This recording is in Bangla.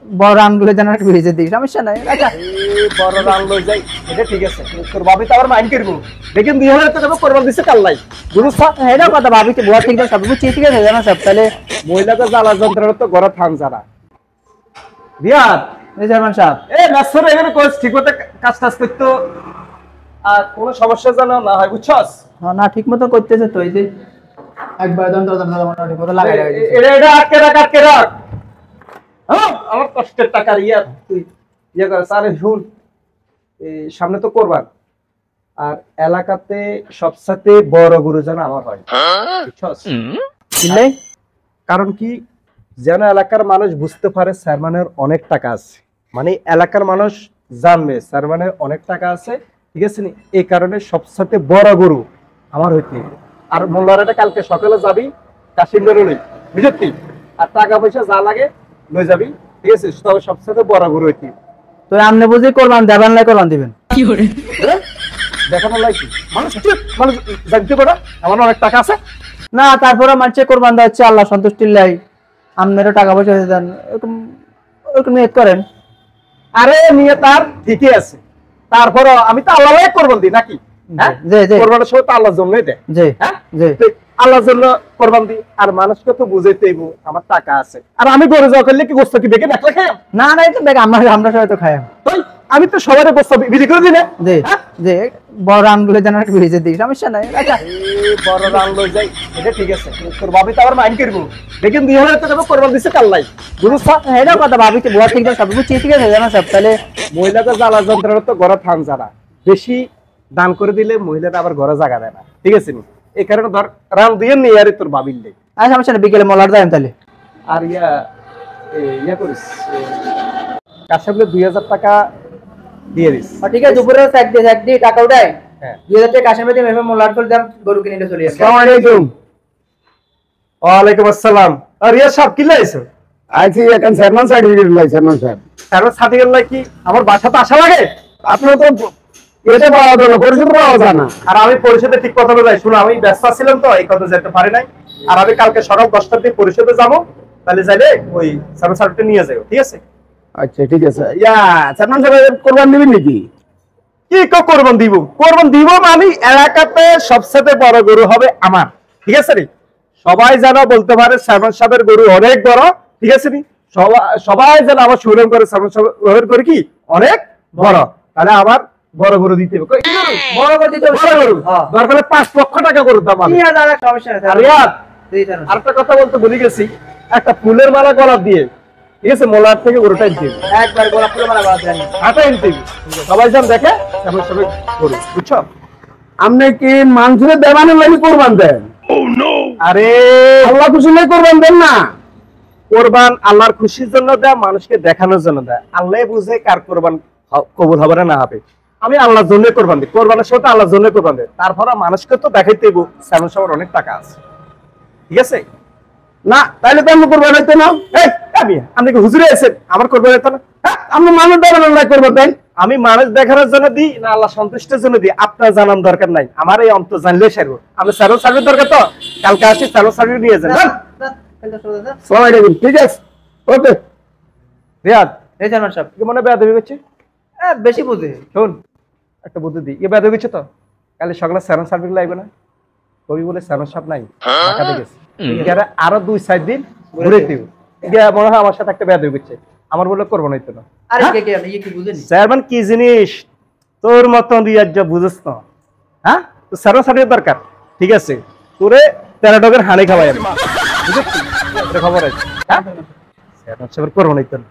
বড় আঙ্গুলে যেন একটা ভিজে দিই, সমস্যা নাই। আচ্ছা বড় রান লই যাই, এটা ঠিক আছে। তোর ভাবি তো আবার মাইন্ড করবো, দেখেন 2000 টাকা কোরবান দিছে কাল্লাই, বুঝছ? এটা কথা ভাবি কি বুয়া ঠিক আছে, সব কিছু ঠিক আছে জানা সব। তাহলে মহিলাকে জ্বালা যন্ত্রণা তো ঘরে থাম যারা। রিয়াদ, এই চেয়ারম্যান সাহেব, এই নাসর এখানে কোচ ঠিক মতো কাজ করতো, আর কোনো সমস্যা যেন না হয়, বুঝছস? না ঠিক মতো করতেছে তো, এই যে একবার যন্ত্র ঠিক মতো লাগাই এটা আটকে রাখ। হ্যাঁ, আমার কষ্টের টাকা তুই ইয়ে কর। আরে শুন, এই সামনে তো কোরবান, আর এলাকাতে সবসাথে বড় গরু যেন আমার হয়, বুঝছস? কারণ কি, যেন এলাকার মানুষ বুঝতে পারে চেয়ারম্যানের অনেক টাকা আছে, মানে এলাকার মানুষ জানবে চেয়ারম্যানের অনেক টাকা আছে, ঠিক আছে নি? এই কারণে সবসাথে বড় গরু আমার হইতে। আর মোল্লারাটা কালকে সকালে যাবি কাশিমগঞ্জে লই, বুঝলি? আর টাকা পয়সা যা লাগে লই যাবি, ঠিক আছে? তবে সবসাথে বড় গরু হইতে। তো আপনি বুঝি কোরবান দেবেন না, কোরবান দিবেন কি করে দেখানো লাগবে মানুষ, মানুষ জানতে পারে আমার অনেক টাকা আছে না। তারপরে মানুষের কোরবান দেওয়া হচ্ছে আল্লাহ সন্তুষ্টির লাই, আপনারও টাকা পয়সা দেন, এরকম ওরকম নিয়ত করেন। আরে নিয়ে তার ঠিকই আছে, তারপরে আমি তো আল্লাহ কোরবান দিই নাকি? কোরবানের সময় তো আল্লাহর জন্যই দেয়, আল্লাহর জন্য কোরবান দিই। আর মানুষকে তো বুঝাইতেই আমার টাকা আছে। আর আমি গরু জবা করলে কি গোস্ত কি বেগে দেখলে খাই? না না, এটা দেখ আমরা সবাই তো খাই। আমি তো সবাই গোস্ত বিক্রি করে দিই না, যে বড় আঙ্গুলে যেন একটা ভিজে দিই, সমস্যা নাই। আচ্ছা বড় রান লই যাই, এটা ঠিক আছে। তোর ভাবি তো আবার মাইন্ড করবো, দেখেন 2000 টাকা কোরবান দিছে কাল্লাই, বুঝছ? এটা কথা ভাবি কি বুয়া ঠিক আছে, সব কিছু ঠিক আছে জানা সব। তাহলে মহিলাকে জ্বালা যন্ত্রণা তো ঘরে থাম যারা, বেশি দান করে দিলে মহিলাটা আবার ঘরে জায়গা দেয় না, ঠিক আছে নি? এই কারণে ধর রান দিয়ে নিয়ে আরে তোর ভাবির লে। আর সমস্যা নেই, বিকেলে মলার যাই তাহলে। আর ইয়া করিস, কাশাবলে 2000 টাকা দিয়ে দিস, ঠিক আছে? দুপুরে এক দিয়ে টাকা উঠায়, 2000 টাকা কাশের মধ্যে মেমে মোলার করে দাম, গরু কিনে চলে আসে। আসসালামু আলাইকুম। ওয়ালাইকুম আসসালাম। আর রিয়া সাহেব কি লাইছো? আইছি এখন চেয়ারম্যান সার্টিফিকেট লাই। চেয়ারম্যান সাহেব, চেয়ারম্যান সার্টিফিকেট লাই কি আমার বাসা তো আসা লাগে? আপনার তো এটা পাওয়া যায় না, পরিষদ পাওয়া যায় না। আর আমি পরিষদে ঠিক কথা বলে যাই, শুনো আমি ব্যস্ত ছিলাম তো এই কথা যেতে পারি নাই। আর আমি কালকে সকাল 10টার দিকে পরিষদে যাবো, তাহলে যাইলে ওই চেয়ারম্যান সার্টিফিকেট নিয়ে যাবো, ঠিক আছে? আচ্ছা ঠিক আছে। চেয়ারম্যান সাহেব কোরবান দিবেন নাকি? কি কোরবান দিব? কোরবান দিব মানে এলাকাতে সবচেয়ে বড় গরু হবে আমার, ঠিক আছে রে? সবাই যেন বলতে পারে চেয়ারম্যান সাহেবের গরু অনেক বড়, ঠিক আছে নি? সবাই যেন আমার সুনাম করে চেয়ারম্যান সাহেবের গরু কি অনেক বড়। তাহলে আমার বড় গরু দিতে হবে, বড় করে দিতে হবে, বড় গরু দরকার 5 লক্ষ টাকা গরুর দাম। সমস্যা নেই। আর আরেকটা কথা বলতে ভুলে গেছি, একটা ফুলের মালা গলা দিয়ে, ঠিক আছে, মোলার থেকে গরুটা আনতে হবে, একবার গোলাপ ফুলের মালা বানাতে জানি, হাতে আনতে হবে, সবাই যেন দেখে চেয়ারম্যান সাহেবের গরু, বুঝছো? আপনি কি মানুষের দেবানের লাগি কোরবান দেন? আরে আল্লাহ খুশি নাই কোরবান দেন না? কোরবান আল্লাহর খুশির জন্য দেয়, মানুষকে দেখানোর জন্য দেয়। আল্লাহ বুঝে কার কোরবান কবুল হবে না হবে। আমি আল্লাহর জন্য কোরবান দিই, কোরবানের সাথে আল্লাহর জন্য কোরবান দিই। তারপরে মানুষকে তো দেখাইতে দেবো চেয়ারম্যান সাহেবের অনেক টাকা আছে, ঠিক আছে? না তাইলে তো আমি কোরবান হইতো না। আপনি কি হুজুরে আছেন আমার কোরবান হইতো না? আপনি মানুষ দেবানের লাই কোরবান দেন? আমি মানুষ দেখানোর জন্য দিই না আল্লাহ সন্তুষ্টের জন্য দিই, আপনার জানার দরকার নাই। আমার এই অন্ত জানলে সারবো। আমি চেয়ারম্যান সাহেবের দরকার তো কালকে আসি, চেয়ারম্যান সাহেব নিয়ে যান। সালাম আলাইকুম। ঠিক আছে, ওকে। রিয়াদ, এই চেয়ারম্যান সাহেব কি মনে বেয়াদবি করছে? বেশি বুঝে। শোন, একটা বুদ্ধি দিই, বেয়াদবি করছে তো কালে সকালে চেয়ারম্যান সাহেব লাগবে না? কবি বলে চেয়ারম্যান সাহেব নাই, ঢাকাতে গেছে, আরো 2-4 দিন ঘুরে দিব। মনে হয় আমার সাথে একটা বেয়াদবি করছে, আমার বলে করবো না হইতো না। আরে কে কে কি বুঝেনি? চেয়ারম্যান কি জিনিস তোর মতন রিয়াজ বুঝছ না? হ্যাঁ, তো চেয়ারম্যান সাহেবের দরকার, ঠিক আছে? তোরে 13 ডগের হানি খাওয়াই আমি, বুঝেছি? খবর আছে, হ্যাঁ? চেয়ারম্যান সাহেবের করবো না হইতো না।